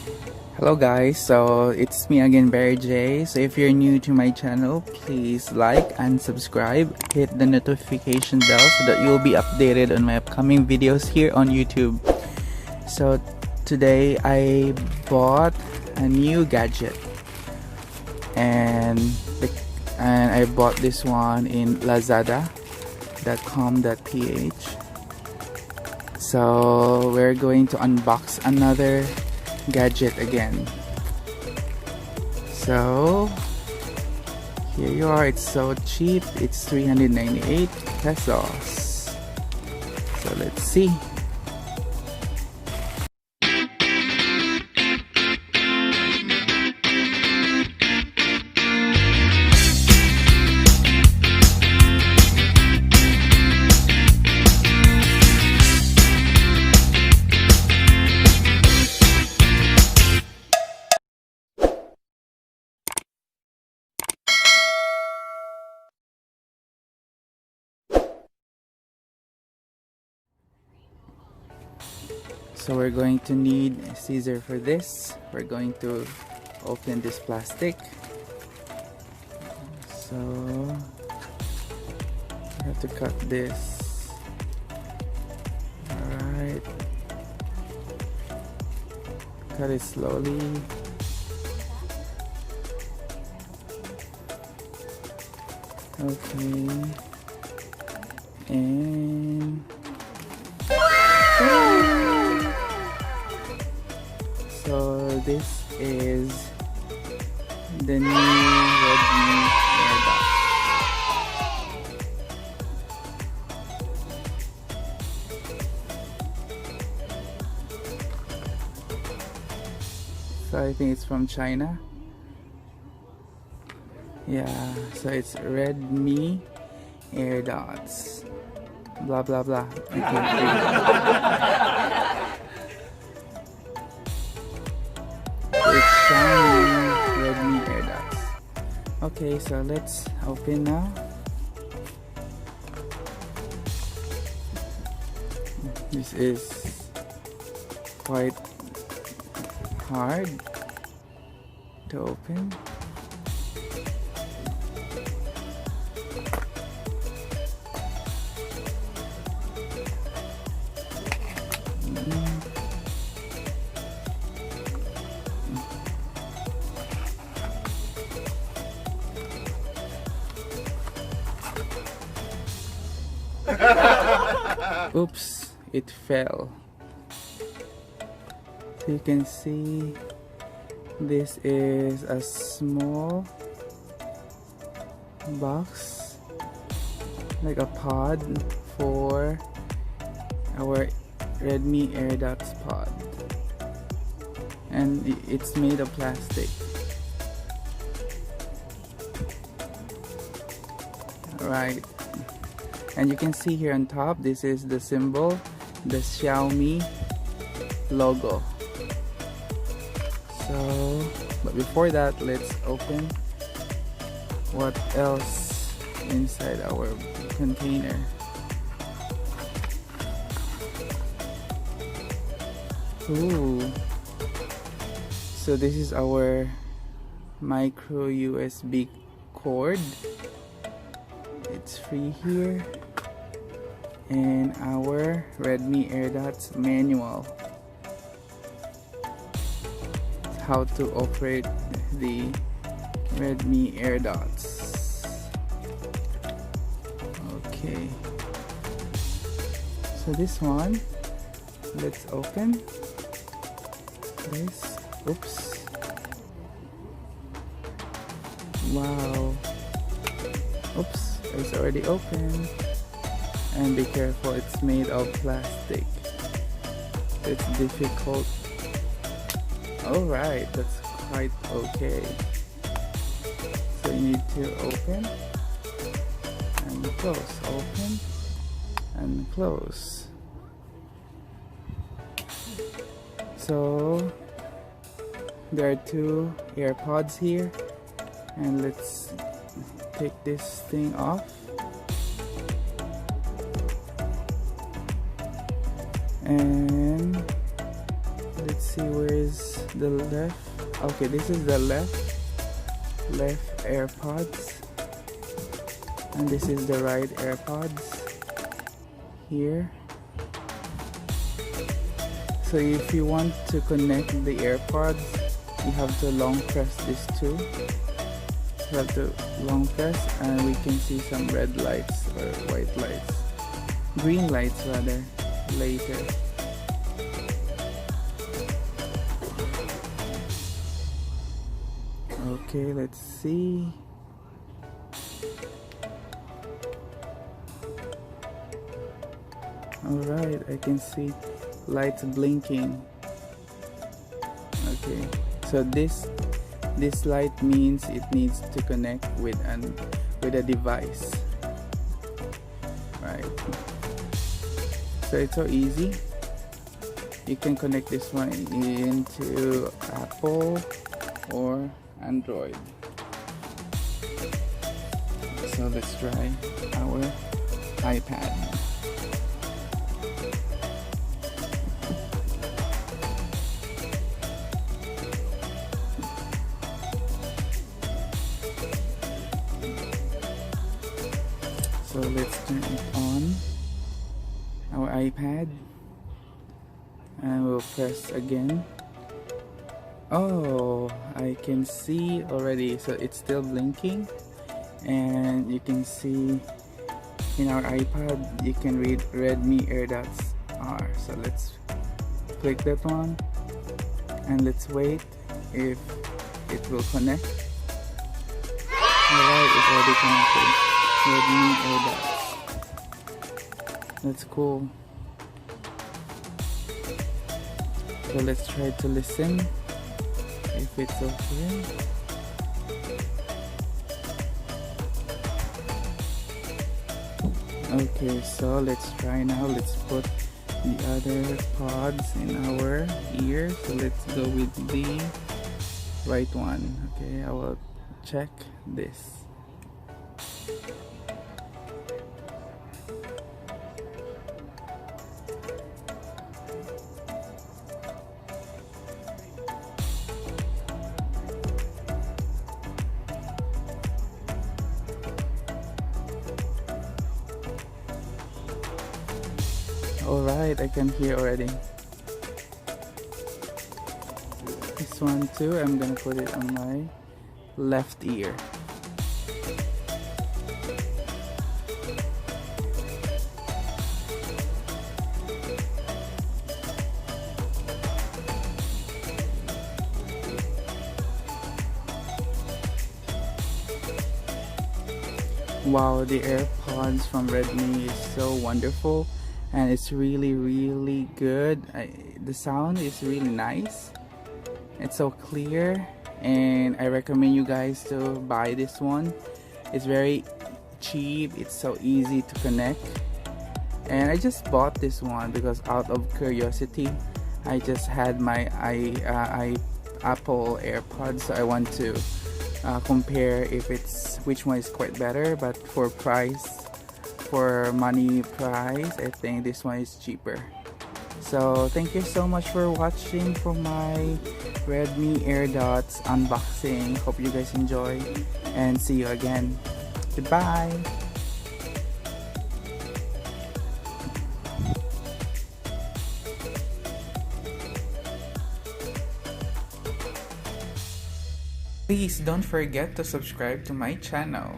Hello guys, so it's me again, Barry J. So if you're new to my channel, please like and subscribe. Hit the notification bell so that you'll be updated on my upcoming videos here on YouTube. So today I bought a new gadget, and I bought this one in lazada.com.ph. So we're going to unbox another gadget again. So here you are. It's so cheap. It's 398 pesos. So let's see. So we're going to need a scissor for this. We're going to open this plastic. So we have to cut this. Alright. Cut it slowly. Okay. And so this is the new Redmi Airdots. So I think it's from China. Yeah, so it's Redmi Airdots. Blah blah blah. It's Xiaomi Redmi Airdots. Okay, so let's open now. This is quite hard to open. Oops, it fell. So you can see this is a small box, like a pod for our Redmi Airdots pod, and it's made of plastic. Right. And you can see here on top, this is the symbol, the Xiaomi logo. So, but before that, let's open what else inside our container. Ooh. So this is our micro USB cord. It's free here. And our Redmi Airdots manual, how to operate the Redmi Airdots. Okay, so this one, let's open this. Oops. Wow. Oops, it's already open. And be careful, it's made of plastic. It's difficult. Alright, that's quite okay. So you need to open and close, open and close. So there are two AirPods here, and let's take this thing off. And let's see, where is the left? Okay, this is the left AirPods, and this is the right AirPods here. So if you want to connect the AirPods, you have to long press this too. You have to long press, and we can see some red lights or white lights, green lights rather, later. Okay, let's see. Alright, I can see lights blinking. Okay, so this light means it needs to connect with a device, right? So it's so easy. You can connect this one into Apple or Android. So let's try our iPad. So let's turn it on, our iPad, and we'll press again. Oh, I can see already, so it's still blinking, and you can see in our iPad you can read Redmi Airdots R. So let's click that one, and let's wait if it will connect. Alright, it's already connected. Redmi Airdots. That's cool. So let's try to listen if it's okay. Okay, so let's try now. Let's put the other pods in our ear. So let's go with the right one. Okay, I will check this. Alright, I can hear already. This one too, I'm gonna put it on my left ear. Wow, the AirPods from Redmi is so wonderful, and it's really good. The sound is really nice. It's so clear, and I recommend you guys to buy this one. It's very cheap, it's so easy to connect, and I just bought this one because out of curiosity. I just had my Apple AirPods, so I want to compare if which one is quite better, but for money price, I think this one is cheaper. So thank you so much for watching for my Redmi AirDots unboxing. Hope you guys enjoy, and see you again. Goodbye. Please don't forget to subscribe to my channel.